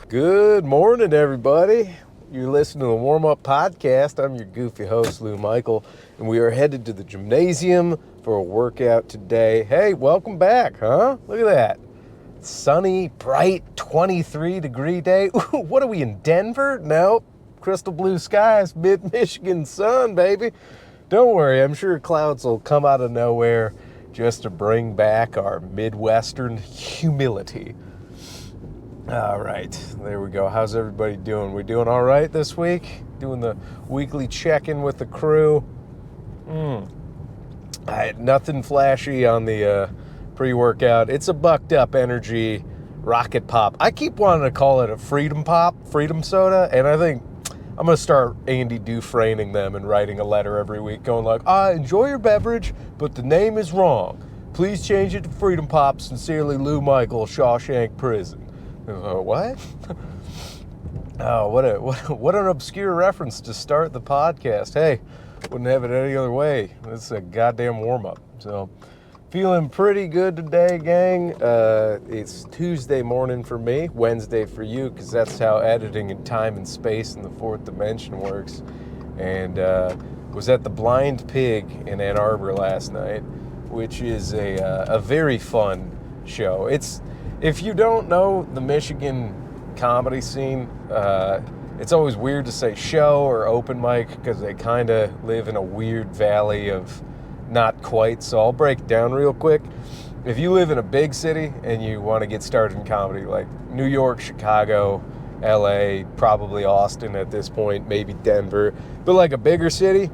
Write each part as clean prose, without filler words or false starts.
Good morning, everybody. You're listening to the Warm-Up Podcast. I'm your goofy host, Lou Michael, and we are headed to the gymnasium for a workout today. Hey, welcome back, huh? Look at that. Sunny, bright, 23-degree day. Ooh, what are we, in Denver? Nope. Crystal blue skies, mid-Michigan sun, baby. Don't worry, I'm sure clouds will come out of nowhere just to bring back our Midwestern humility. All right, there we go. How's everybody doing? We doing all right this week? Doing the weekly check-in with the crew. I had nothing flashy on the pre-workout. It's a bucked up energy rocket pop. I keep wanting to call it a freedom pop, freedom soda, and I think I'm going to start Andy Dufresneing them and writing a letter every week going like, enjoy your beverage, but the name is wrong. Please change it to Freedom Pop. Sincerely, Lou Michael, Shawshank Prison. What? Oh, what an obscure reference to start the podcast. Hey, wouldn't have it any other way. This is a goddamn warm-up. So, feeling pretty good today, gang. It's Tuesday morning for me, Wednesday for you, because that's how editing in time and space in the fourth dimension works. And was at the Blind Pig in Ann Arbor last night, which is a very fun show. If you don't know the Michigan comedy scene, it's always weird to say show or open mic because they kind of live in a weird valley of not quite. So I'll break it down real quick. If you live in a big city and you want to get started in comedy, like New York, Chicago, LA, probably Austin at this point, maybe Denver, but like a bigger city,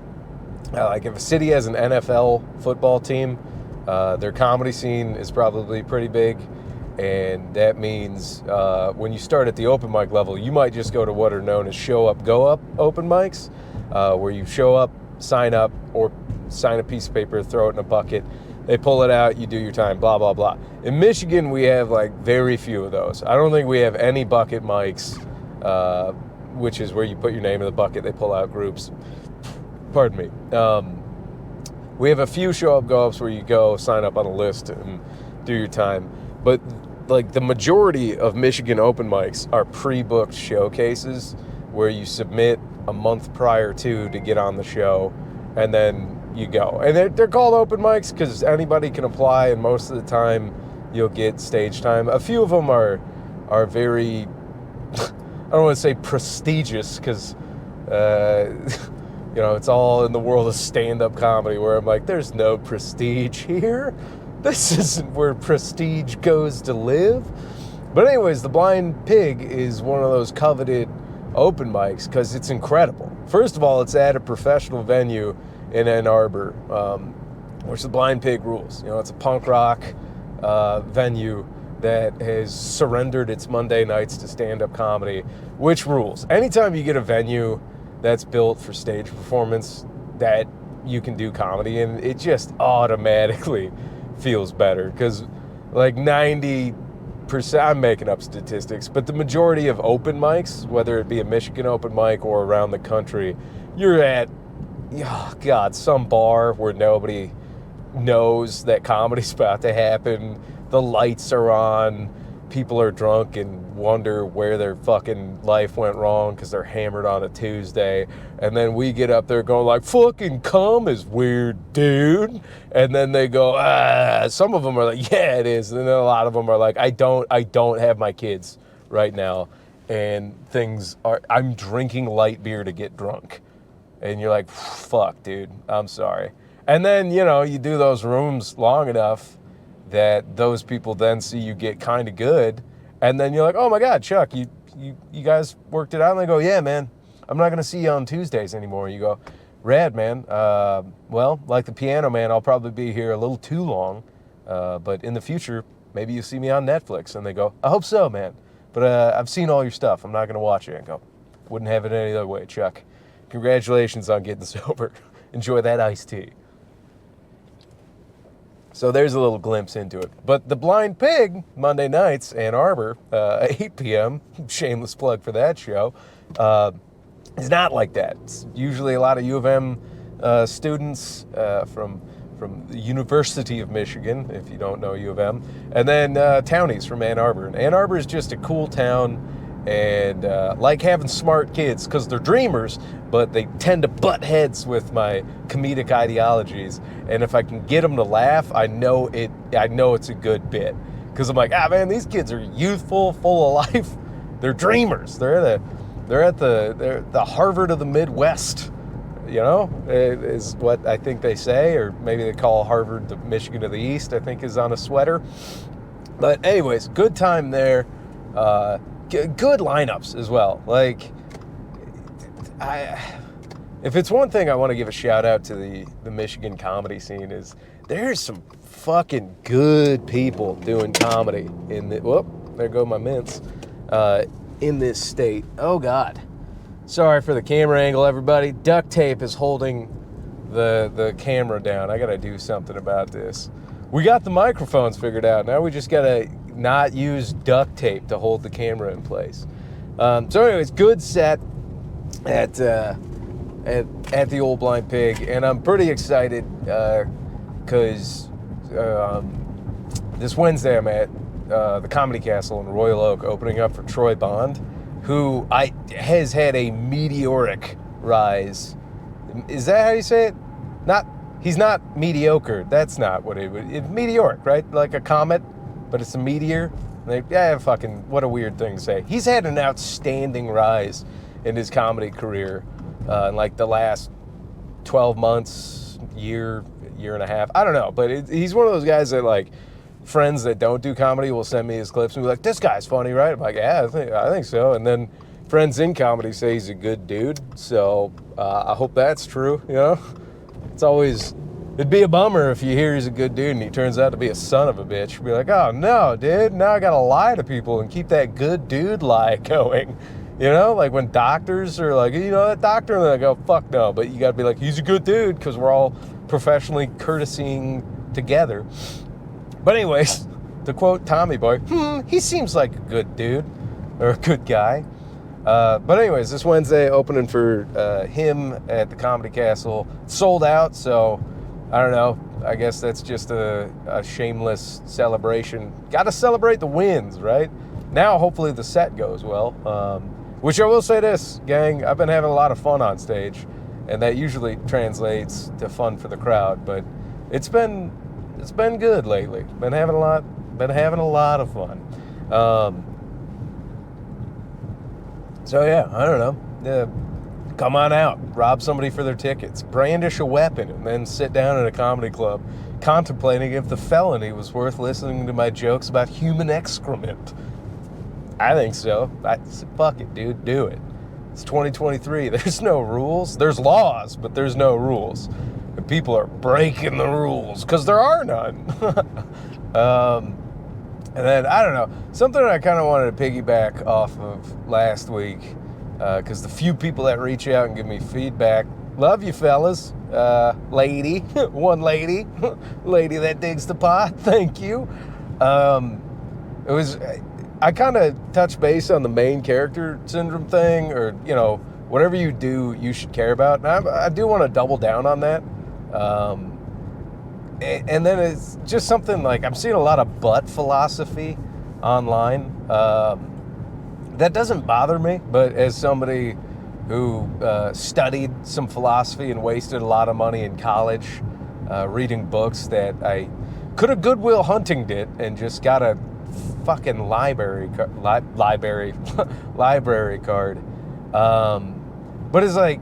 like if a city has an NFL football team, their comedy scene is probably pretty big. And that means when you start at the open mic level, you might just go to what are known as show up, go up open mics, where you show up, or sign a piece of paper, throw it in a bucket. They pull it out, you do your time, blah, blah, blah. In Michigan, we have like very few of those. I don't think we have any bucket mics, which is where you put your name in the bucket, they pull out groups. Pardon me. We have a few show up, go ups where you go, sign up on a list and do your time. But like the majority of Michigan open mics are pre-booked showcases where you submit a month prior to get on the show, and then you go. And they're called open mics because anybody can apply, and most of the time you'll get stage time. A few of them are very, I don't want to say prestigious because, it's all in the world of stand-up comedy where I'm like, there's no prestige here. This isn't where prestige goes to live. But anyways, the Blind Pig is one of those coveted open mics because it's incredible. First of all, it's at a professional venue in Ann Arbor, which the Blind Pig rules. It's a punk rock venue that has surrendered its Monday nights to stand-up comedy, which rules. Anytime you get a venue that's built for stage performance that you can do comedy in, it just automatically feels better because like 90%, I'm making up statistics, but the majority of open mics, whether it be a Michigan open mic or around the country, you're at, some bar where nobody knows that comedy's about to happen. The lights are on, people are drunk and wonder where their fucking life went wrong because they're hammered on a Tuesday. And then we get up there going like, fucking cum is weird, dude. And then they go, some of them are like, yeah, it is. And then a lot of them are like, I don't have my kids right now. And I'm drinking light beer to get drunk. And you're like, fuck, dude, I'm sorry. And then, you do those rooms long enough that those people then see you get kind of good, and then you're like, oh my God, Chuck, you guys worked it out? And they go, yeah, man, I'm not going to see you on Tuesdays anymore. You go, rad, man. Well, like the Piano Man, I'll probably be here a little too long, but in the future, maybe you'll see me on Netflix. And they go, I hope so, man, but I've seen all your stuff. I'm not going to watch it. And go, wouldn't have it any other way, Chuck. Congratulations on getting sober. Enjoy that iced tea. So there's a little glimpse into it. But the Blind Pig, Monday nights, Ann Arbor, 8 p.m., shameless plug for that show, is not like that. It's usually a lot of U of M students from the University of Michigan, if you don't know U of M, and then townies from Ann Arbor. And Ann Arbor is just a cool town. and like having smart kids because they're dreamers, but they tend to butt heads with my comedic ideologies. And if I can get them to laugh, I know it's a good bit, because I'm like, man, these kids are youthful, full of life. They're dreamers. They're the Harvard of the Midwest. Is what I think they say, or maybe they call Harvard the Michigan of the East, I think is on a sweater. But anyways, good time there. Good lineups as well. Like, if it's one thing I want to give a shout out to the Michigan comedy scene, is there's some fucking good people doing comedy in the, whoop, there go my mints, in this state. Oh God. Sorry for the camera angle, everybody. Duct tape is holding the camera down. I gotta do something about this. We got the microphones figured out. Now we just gotta not use duct tape to hold the camera in place. So anyways, good set at the Old Blind Pig, and I'm pretty excited because this Wednesday I'm at the Comedy Castle in Royal Oak, opening up for Troy Bond, who has had a meteoric rise. Is that how you say it? He's not mediocre. That's not what it's meteoric, right? Like a comet, but it's a meteor. Like, yeah, fucking, what a weird thing to say. He's had an outstanding rise in his comedy career in like the last 12 months, year and a half. I don't know, but he's one of those guys that, like, friends that don't do comedy will send me his clips and be like, this guy's funny, right? I'm like, yeah, I think so. And then friends in comedy say he's a good dude. So I hope that's true, it'd be a bummer if you hear he's a good dude and he turns out to be a son of a bitch. You'd be like, oh no, dude, now I gotta lie to people and keep that good dude lie going. Like when doctors are like, that doctor, and they go, fuck no. But you gotta be like, he's a good dude, because we're all professionally courtesying together. But anyways, to quote Tommy Boy, he seems like a good dude, or a good guy. But anyways, this Wednesday, opening for him at the Comedy Castle. Sold out, so I don't know. I guess that's just a shameless celebration. Got to celebrate the wins, right? Now, hopefully the set goes well. Which I will say this, gang, I've been having a lot of fun on stage, and that usually translates to fun for the crowd. But it's been good lately. Been having a lot of fun. So yeah, I don't know. Yeah, come on out, rob somebody for their tickets, brandish a weapon, and then sit down in a comedy club contemplating if the felony was worth listening to my jokes about human excrement. I think so. Fuck it, dude, do it. It's 2023. There's no rules. There's laws, but there's no rules. And people are breaking the rules because there are none. And then, I don't know, something I kind of wanted to piggyback off of last week, because the few people that reach out and give me feedback, love you fellas, lady, one lady, lady that digs the pot, thank you. I kind of touched base on the main character syndrome thing, or, whatever you do, you should care about. And I do want to double down on that. And then it's just something like, I'm seeing a lot of butt philosophy online. That doesn't bother me, but as somebody who studied some philosophy and wasted a lot of money in college reading books that I could have Goodwill Huntinged it and just got a fucking library card. But it's like,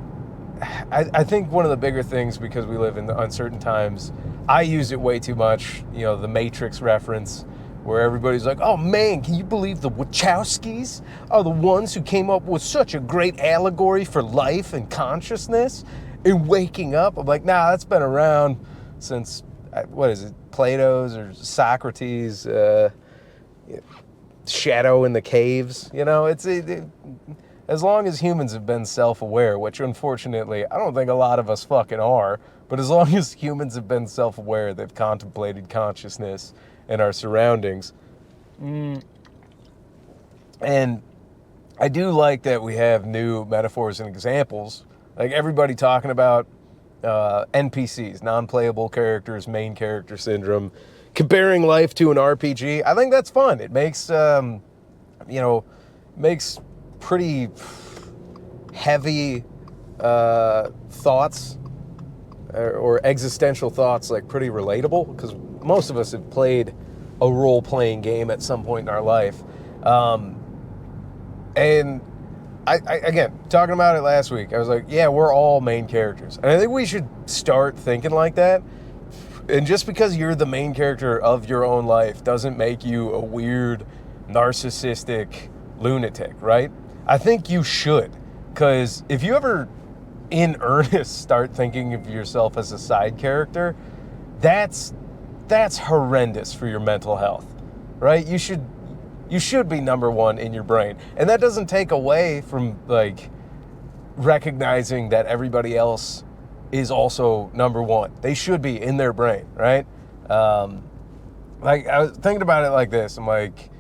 I think one of the bigger things, because we live in uncertain times, I use it way too much, the Matrix reference, where everybody's like, oh man, can you believe the Wachowskis are the ones who came up with such a great allegory for life and consciousness and waking up? I'm like, nah, that's been around since, what is it, Plato's or Socrates, Shadow in the Caves. As long as humans have been self-aware, which unfortunately I don't think a lot of us fucking are, but as long as humans have been self-aware, they've contemplated consciousness and our surroundings. And I do like that we have new metaphors and examples, like everybody talking about NPCs, non-playable characters, main character syndrome, comparing life to an RPG. I think that's fun. It makes, makes pretty heavy thoughts or existential thoughts, like pretty relatable, because most of us have played a role-playing game at some point in our life. And I again, talking about it last week, I was like, yeah, we're all main characters. And I think we should start thinking like that. And just because you're the main character of your own life doesn't make you a weird, narcissistic lunatic, right? I think you should. Because if you ever, in earnest, start thinking of yourself as a side character, that's horrendous for your mental health, right? You should be number one in your brain. And that doesn't take away from, like, recognizing that everybody else is also number one. They should be in their brain, right? Like, I was thinking about it like this. I'm like,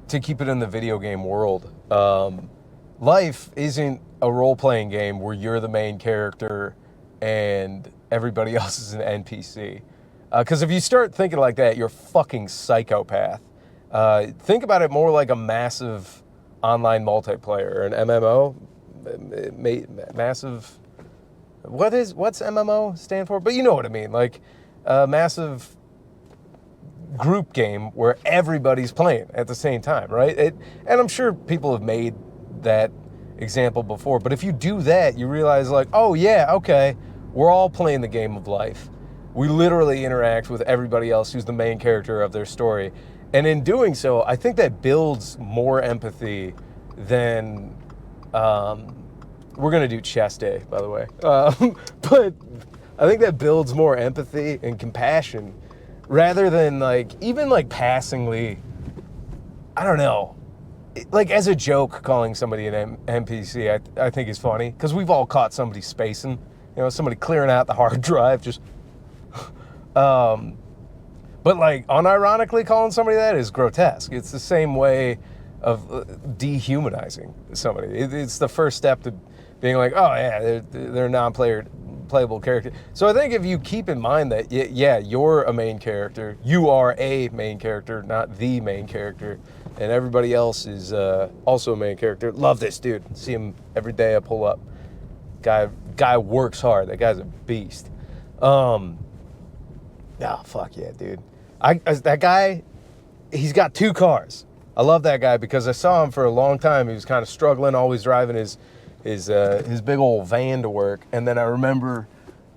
to keep it in the video game world, life isn't a role-playing game where you're the main character and everybody else is an NPC. Because if you start thinking like that, you're a fucking psychopath. Think about it more like a massive online multiplayer, an MMO, massive. What's MMO stand for? But you know what I mean, like a massive group game where everybody's playing at the same time, right? And I'm sure people have made that example before, but if you do that, you realize, like, oh yeah, okay, we're all playing the game of life. We literally interact with everybody else who's the main character of their story. And in doing so, I think that builds more empathy than, we're going to do chess day, by the way. But I think that builds more empathy and compassion rather than, like, even like passingly, I don't know, like as a joke, calling somebody an NPC, I think is funny, because we've all caught somebody spacing, you know, somebody clearing out the hard drive, just, but like unironically calling somebody that is grotesque. It's the same way of dehumanizing somebody. It's the first step to being like, oh yeah, they're a non-playable character. So I think if you keep in mind that, yeah, you're a main character, you are a main character, not the main character, and everybody else is also a main character. Love this dude. See him every day I pull up. Guy works hard. That guy's a beast. Oh, fuck yeah, dude. That guy, he's got 2 cars. I love that guy because I saw him for a long time. He was kind of struggling, always driving his big old van to work. And then I remember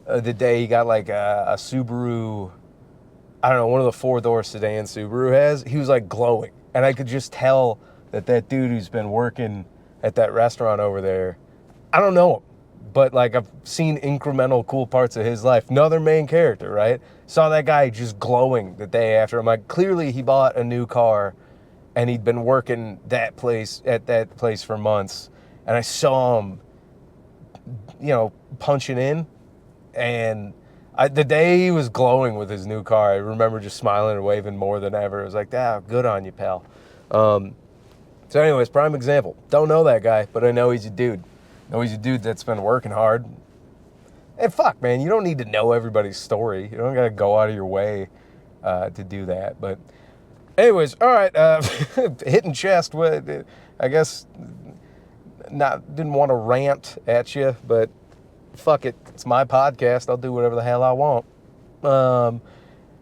the day he got like a Subaru, I don't know, one of the 4-door sedan Subaru has. He was like glowing. And I could just tell that dude who's been working at that restaurant over there, I don't know him, but like I've seen incremental cool parts of his life. Another main character, right? Saw that guy just glowing the day after. I'm like, clearly he bought a new car and he'd been working at that place for months. And I saw him, you know, punching in. And the day he was glowing with his new car, I remember just smiling and waving more than ever. It was like, good on you, pal. So anyways, prime example. Don't know that guy, but I know he's a dude. I know he's a dude that's been working hard. And fuck, man, you don't need to know everybody's story. You don't got to go out of your way to do that. But anyways, all right, hitting chest. I guess didn't want to rant at you, but fuck it. It's my podcast. I'll do whatever the hell I want.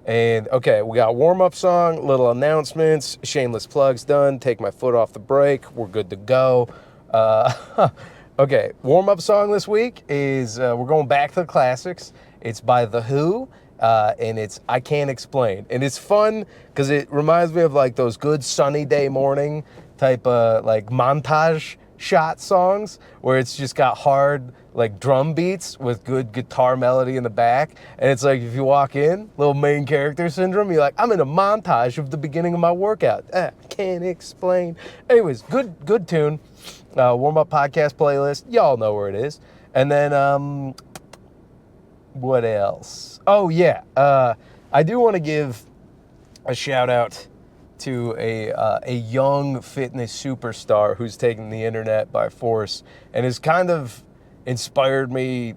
And okay, we got warm-up song, little announcements, shameless plugs done, take my foot off the brake, we're good to go. Okay, warm-up song this week is, we're going back to the classics. It's by The Who, and it's I Can't Explain. And it's fun because it reminds me of like those good sunny day morning type like montage shot songs where it's just got hard like drum beats with good guitar melody in the back. And it's like if you walk in, little main character syndrome, you're like, I'm in a montage of the beginning of my workout. Can't explain. Anyways, good tune. Warm-up podcast playlist. Y'all know where it is. And then, what else? Oh, yeah. I do want to give a shout out to a young fitness superstar who's taken the internet by force and has kind of inspired me.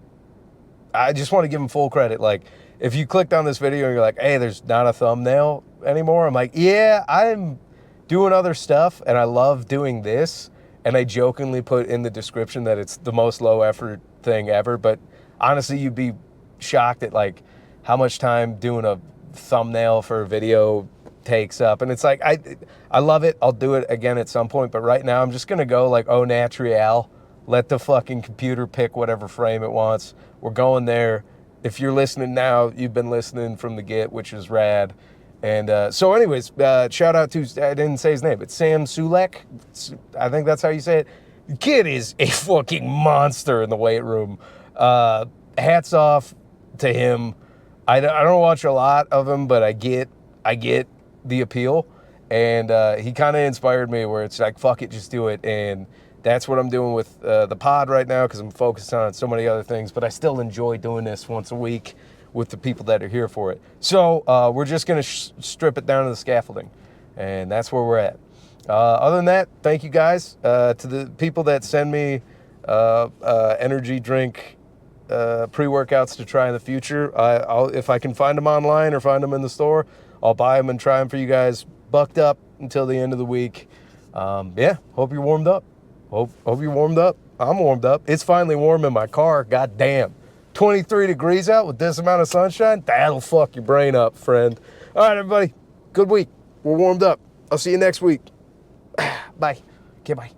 I just want to give him full credit. Like, if you clicked on this video and you're like, hey, there's not a thumbnail anymore, I'm like, yeah, I'm doing other stuff and I love doing this. and I jokingly put in the description that it's the most low effort thing ever. But honestly, you'd be shocked at like how much time doing a thumbnail for a video takes up. And it's like, I love it. I'll do it again at some point. But right now I'm just going to go like au naturel. Let the fucking computer pick whatever frame it wants. We're going there. If you're listening now, you've been listening from the get, which is rad. And so anyways, shout out to, I didn't say his name, but Sam Sulek. I think that's how you say it. The kid is a fucking monster in the weight room. Hats off to him. I don't watch a lot of him, but I get the appeal. And he kind of inspired me where it's like, fuck it, just do it. And that's what I'm doing with the pod right now because I'm focused on so many other things. But I still enjoy doing this once a week with the people that are here for it. So we're just going to strip it down to the scaffolding. And that's where we're at. Other than that, thank you guys. To the people that send me energy drink pre-workouts to try in the future, I'll, if I can find them online or find them in the store, I'll buy them and try them for you guys. Bucked up until the end of the week. Yeah, hope you're warmed up. Hope you're warmed up. I'm warmed up. It's finally warm in my car. God damn. 23 degrees out with this amount of sunshine? That'll fuck your brain up, friend. All right, everybody. Good week. We're warmed up. I'll see you next week. Bye. Okay, bye.